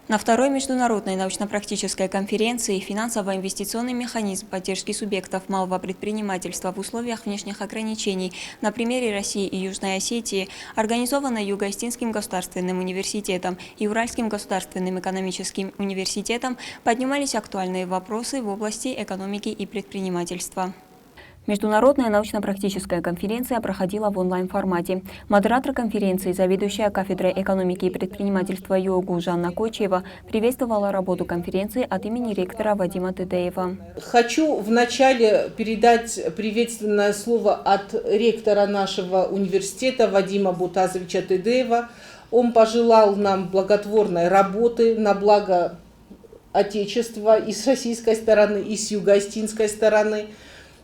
На второй международной научно-практической конференции «Финансово-инвестиционный механизм поддержки субъектов малого предпринимательства в условиях внешних ограничений» на примере России и Южной Осетии, организованной Юго-Остинским государственным университетом и Уральским государственным экономическим университетом, поднимались актуальные вопросы в области экономики и предпринимательства. Международная научно-практическая конференция проходила в онлайн-формате. Модератор конференции, заведующая кафедрой экономики и предпринимательства ЮОГУ Жанна Кочиева, приветствовала работу конференции от имени ректора Вадима Тедеева. Хочу вначале передать приветственное слово от ректора нашего университета Вадима Бутазовича Тедеева. Он пожелал нам благотворной работы на благо Отечества и с российской стороны, и с юго-остинской стороны.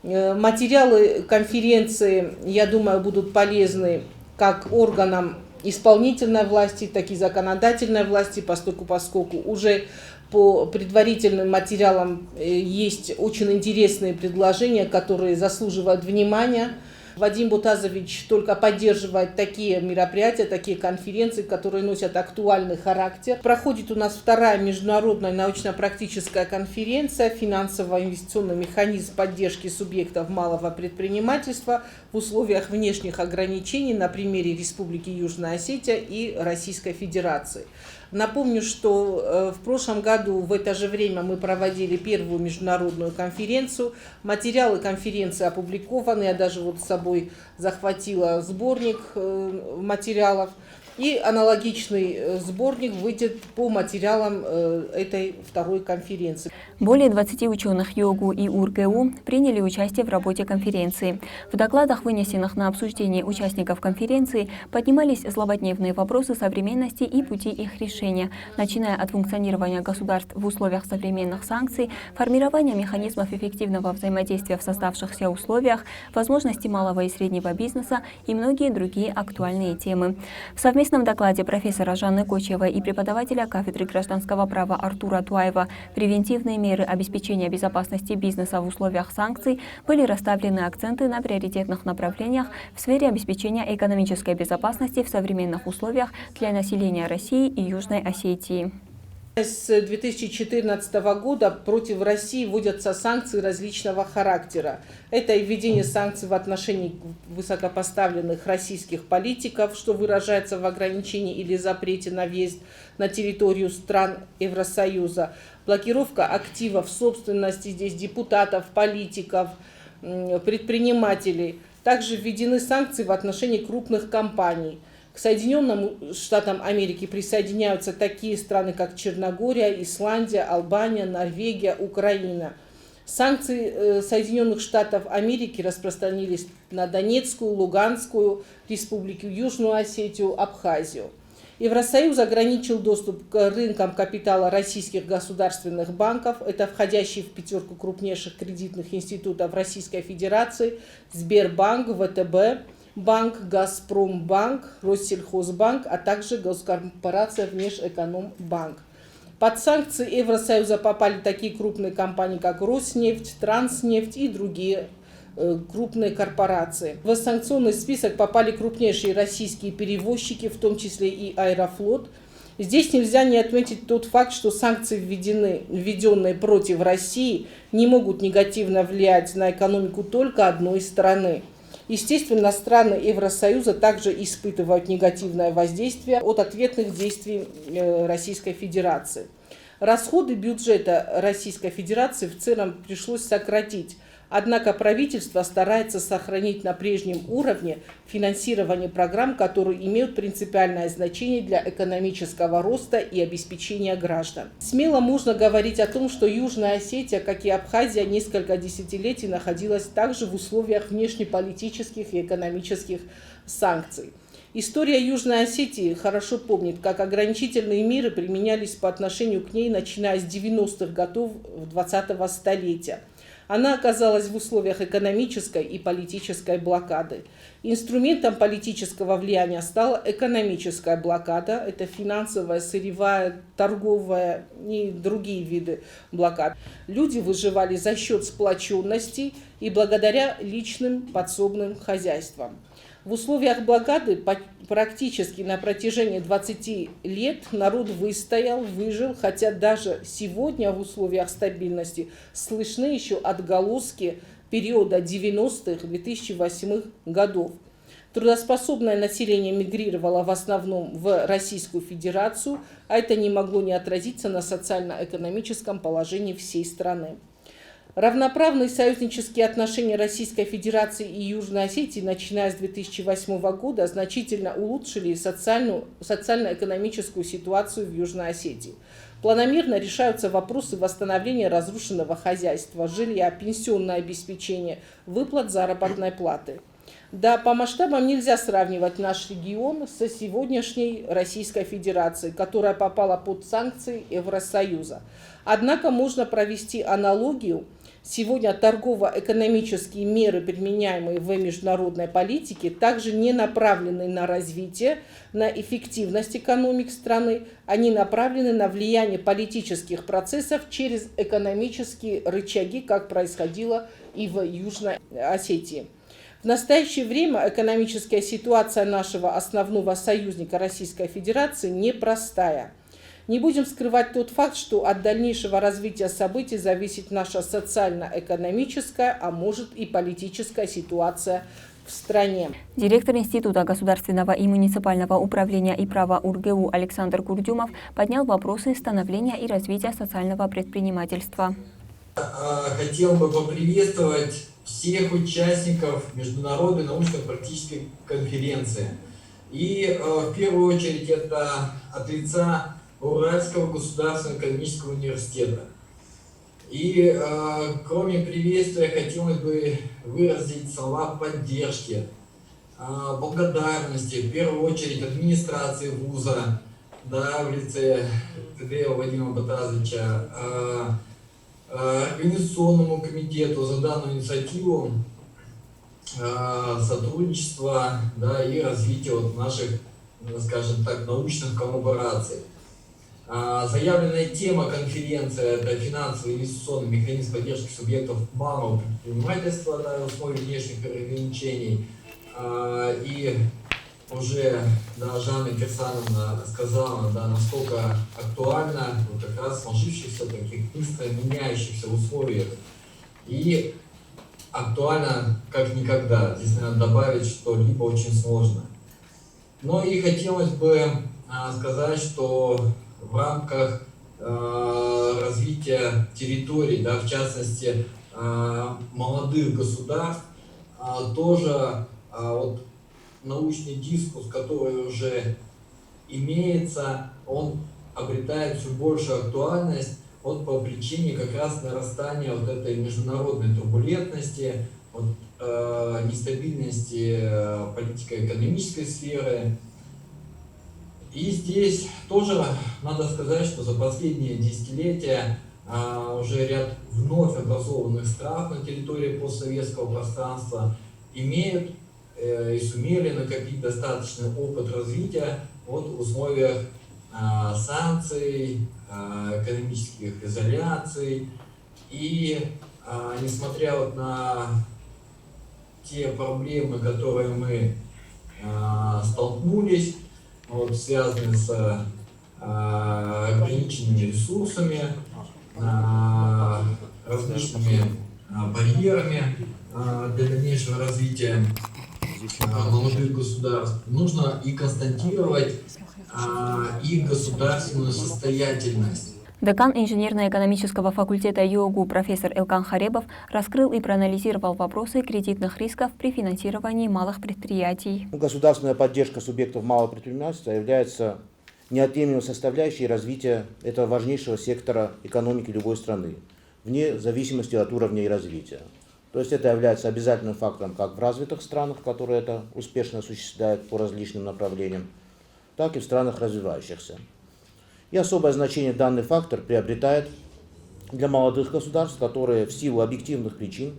Материалы конференции, я думаю, будут полезны как органам исполнительной власти, так и законодательной власти, поскольку уже по предварительным материалам есть очень интересные предложения, которые заслуживают внимания. Вадим Бутазович только поддерживает такие мероприятия, такие конференции, которые носят актуальный характер. Проходит у нас вторая международная научно-практическая конференция «Финансово-инвестиционный механизм поддержки субъектов малого предпринимательства в условиях внешних ограничений» на примере Республики Южная Осетия и Российской Федерации. Напомню, что в прошлом году в это же время мы проводили первую международную конференцию. Материалы конференции опубликованы, я даже вот с собой захватила сборник материалов. И аналогичный сборник выйдет по материалам этой второй конференции. Более 20 ученых ЮОГУ и УрГУ приняли участие в работе конференции. В докладах, вынесенных на обсуждение участников конференции, поднимались злободневные вопросы современности и пути их решения, начиная от функционирования государств в условиях современных санкций, формирования механизмов эффективного взаимодействия в создавшихся условиях, возможности малого и среднего бизнеса и многие другие актуальные темы. В совместном докладе профессора Жанны Кочиевой и преподавателя кафедры гражданского права Артура Туаева «Превентивные меры обеспечения безопасности бизнеса в условиях санкций» были расставлены акценты на приоритетных направлениях в сфере обеспечения экономической безопасности в современных условиях для населения России и Южной Осетии. С 2014 года против России вводятся санкции различного характера. Это и введение санкций в отношении высокопоставленных российских политиков, что выражается в ограничении или запрете на въезд на территорию стран Евросоюза, блокировка активов собственности здесь депутатов, политиков, предпринимателей. Также введены санкции в отношении крупных компаний. К Соединенным Штатам Америки присоединяются такие страны, как Черногория, Исландия, Албания, Норвегия, Украина. Санкции Соединенных Штатов Америки распространились на Донецкую, Луганскую республику, Южную Осетию, Абхазию. Евросоюз ограничил доступ к рынкам капитала российских государственных банков, это входящие в пятерку крупнейших кредитных институтов Российской Федерации, Сбербанк, ВТБ, Банк, Газпромбанк, Россельхозбанк, а также госкорпорация Внешэкономбанк. Под санкции Евросоюза попали такие крупные компании, как Роснефть, Транснефть и другие крупные корпорации. В санкционный список попали крупнейшие российские перевозчики, в том числе и Аэрофлот. Здесь нельзя не отметить тот факт, что санкции, введенные против России, не могут негативно влиять на экономику только одной страны. Естественно, страны Евросоюза также испытывают негативное воздействие от ответных действий Российской Федерации. Расходы бюджета Российской Федерации в целом пришлось сократить. Однако правительство старается сохранить на прежнем уровне финансирование программ, которые имеют принципиальное значение для экономического роста и обеспечения граждан. Смело можно говорить о том, что Южная Осетия, как и Абхазия, несколько десятилетий находилась также в условиях внешнеполитических и экономических санкций. История Южной Осетии хорошо помнит, как ограничительные меры применялись по отношению к ней, начиная с 90-х годов 20-го столетия. Она оказалась в условиях экономической и политической блокады. Инструментом политического влияния стала экономическая блокада. Это финансовая, сырьевая, торговая и другие виды блокад. Люди выживали за счет сплоченности и благодаря личным подсобным хозяйствам. В условиях блокады практически на протяжении 20 лет народ выстоял, выжил, хотя даже сегодня в условиях стабильности слышны еще отголоски периода 90-х, 2008 годов. Трудоспособное население мигрировало в основном в Российскую Федерацию, а это не могло не отразиться на социально-экономическом положении всей страны. Равноправные союзнические отношения Российской Федерации и Южной Осетии, начиная с 2008 года, значительно улучшили социально-экономическую ситуацию в Южной Осетии. Планомерно решаются вопросы восстановления разрушенного хозяйства, жилья, пенсионное обеспечение, выплат заработной платы. Да, по масштабам нельзя сравнивать наш регион со сегодняшней Российской Федерацией, которая попала под санкции Евросоюза. Однако можно провести аналогию. Сегодня торгово-экономические меры, применяемые в международной политике, также не направлены на развитие, на эффективность экономик страны, они направлены на влияние политических процессов через экономические рычаги, как происходило и в Южной Осетии. В настоящее время экономическая ситуация нашего основного союзника Российской Федерации непростая. Не будем скрывать тот факт, что от дальнейшего развития событий зависит наша социально-экономическая, а может и политическая ситуация в стране. Директор Института государственного и муниципального управления и права УрГУ Александр Курдюмов поднял вопросы становления и развития социального предпринимательства. Хотел бы поприветствовать всех участников международной научно-практической конференции. И в первую очередь это от лица Уральского государственного экономического университета. И кроме приветствия хотелось бы выразить слова поддержки, благодарности, в первую очередь администрации вуза, да, в лице Тедеева Вадима Батазовича, организационному комитету за данную инициативу сотрудничества, да, и развития вот наших, скажем так, научных коллабораций. Заявленная тема конференции – это финансовый инвестиционный механизм поддержки субъектов малого предпринимательства, да, в условиях внешних ограничений. И уже, да, Жанна Кирсановна сказала, да, насколько актуально вот как раз сложившихся таких быстро меняющихся условиях. И актуально как никогда. Здесь, наверное, добавить что-либо очень сложно. Но и хотелось бы сказать, что в рамках развития территорий, да, в частности молодых государств, тоже вот научный дискурс, который уже имеется, он обретает все большую актуальность вот по причине как раз нарастания вот этой международной турбулентности, вот, нестабильности политико-экономической сферы. И здесь тоже надо сказать, что за последние десятилетия уже ряд вновь образованных стран на территории постсоветского пространства имеют и сумели накопить достаточный опыт развития вот в условиях санкций, экономических изоляций. И несмотря вот на те проблемы, которые мы столкнулись, вот, связанные с ограниченными ресурсами, различными барьерами для дальнейшего развития молодых государств, нужно и констатировать их государственную состоятельность. Декан инженерно-экономического факультета ЮОГУ профессор Элкан Харебов раскрыл и проанализировал вопросы кредитных рисков при финансировании малых предприятий. Государственная поддержка субъектов малого предпринимательства является неотъемлемой составляющей развития этого важнейшего сектора экономики любой страны, вне зависимости от уровня и развития. То есть это является обязательным фактором как в развитых странах, которые это успешно осуществляют по различным направлениям, так и в странах развивающихся. И особое значение данный фактор приобретает для молодых государств, которые в силу объективных причин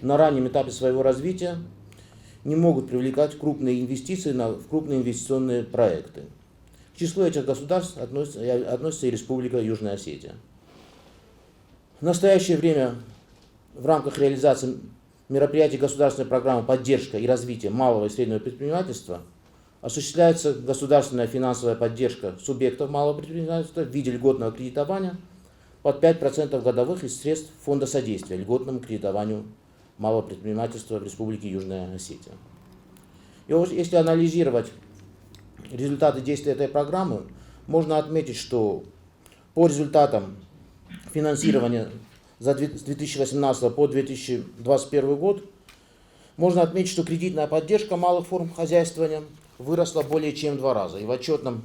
на раннем этапе своего развития не могут привлекать крупные инвестиции в крупные инвестиционные проекты. К числу этих государств относится и Республика Южная Осетия. В настоящее время в рамках реализации мероприятий государственной программы «Поддержка и развитие малого и среднего предпринимательства» осуществляется государственная финансовая поддержка субъектов малого предпринимательства в виде льготного кредитования под 5% годовых из средств Фонда содействия льготному кредитованию малого предпринимательства в Республике Южная Осетия. И вот если анализировать результаты действия этой программы, можно отметить, что по результатам финансирования с 2018 по 2021 год можно отметить, что кредитная поддержка малых форм хозяйствования выросла более чем в 2 раза. И в отчетном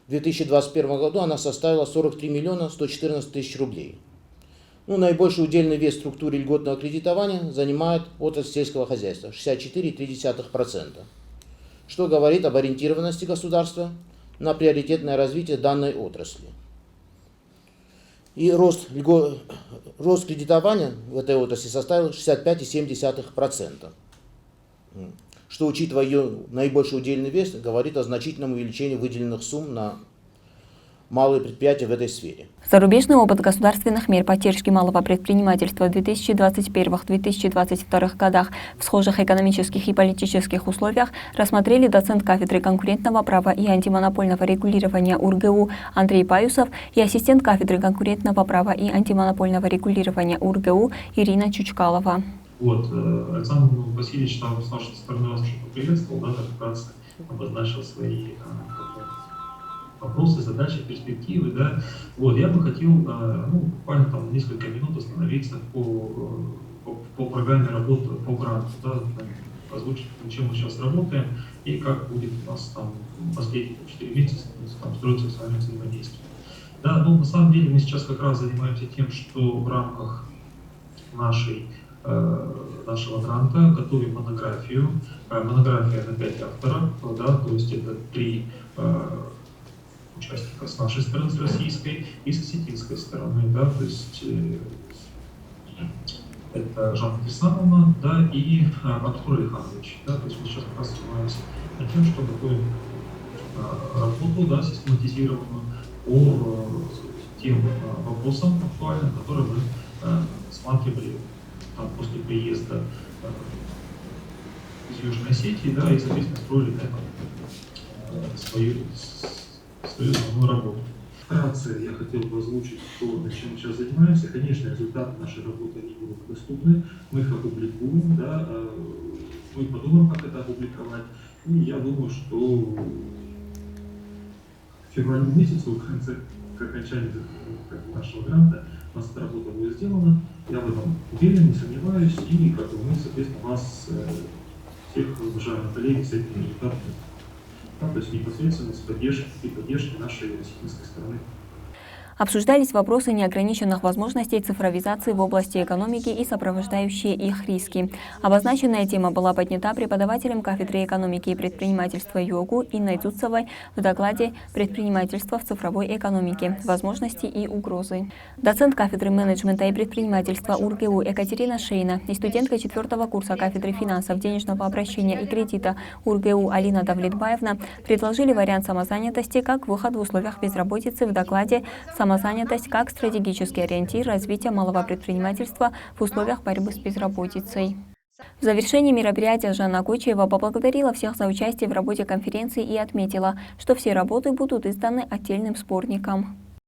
2021 году она составила 43 миллиона 114 тысяч рублей. Наибольший удельный вес в структуре льготного кредитования занимает отрасль сельского хозяйства – 64,3%, что говорит об ориентированности государства на приоритетное развитие данной отрасли. И рост кредитования в этой отрасли составил 65,7%, что, учитывая ее наибольший удельный вес, говорит о значительном увеличении выделенных сумм на малые предприятия в этой сфере. Зарубежный опыт государственных мер поддержки малого предпринимательства в 2021-2022 годах в схожих экономических и политических условиях рассмотрели доцент кафедры конкурентного права и антимонопольного регулирования УрГУ Андрей Паюсов и ассистент кафедры конкурентного права и антимонопольного регулирования УрГУ Ирина Чучкалова. Александр Васильевич там с нашей стороны вас уже поприветствовал, да, вкратце обозначил свои вопросы, задачи, перспективы, да. Я бы хотел, буквально там несколько минут остановиться по программе работы, по гранту, да, озвучить, чем мы сейчас работаем и как будет у нас там последние 4 месяца там строиться с вами взаимодействие. Да, на самом деле мы сейчас как раз занимаемся тем, что в рамках нашего гранта готовим монографию. Монография на 5 авторов, да, то есть это 3 участника с нашей стороны, с российской и с осетинской стороны, да, то есть это Жанна Кирсановна, да, и Артур Александрович, да, то есть мы сейчас как раз занимаемся тем, что готовим работу, да, систематизированную по тем вопросам актуальным, которые мы рассматривали после приезда из Южной Осетии, да, и, соответственно, строили на этом свою основную работу. Вкратце я хотел бы озвучить то, над чем мы сейчас занимаемся. Конечно, результаты нашей работы не будут доступны, мы их опубликуем, да, мы подумаем, как это опубликовать, и я думаю, что в феврале месяце, в конце окончания нашего гранта, у нас эта работа будет сделана, я в этом уверен, не сомневаюсь, и мы, соответственно, вас, всех уважаемых коллег, с этими результатами, то есть непосредственно с поддержки нашей осетинской стороны. Обсуждались вопросы неограниченных возможностей цифровизации в области экономики и сопровождающие их риски. Обозначенная тема была поднята преподавателем кафедры экономики и предпринимательства ЮОГУ Инной Цуцевой в докладе «Предпринимательство в цифровой экономике. Возможности и угрозы». Доцент кафедры менеджмента и предпринимательства УрГУ Екатерина Шейна и студентка 4-го курса кафедры финансов, денежного обращения и кредита УрГУ Алина Давлетбаевна предложили вариант самозанятости как выход в условиях безработицы в докладе «Самозанятость как стратегический ориентир развития малого предпринимательства в условиях борьбы с безработицей». В завершении мероприятия Жанна Кочева поблагодарила всех за участие в работе конференции и отметила, что все работы будут изданы отдельным сборником.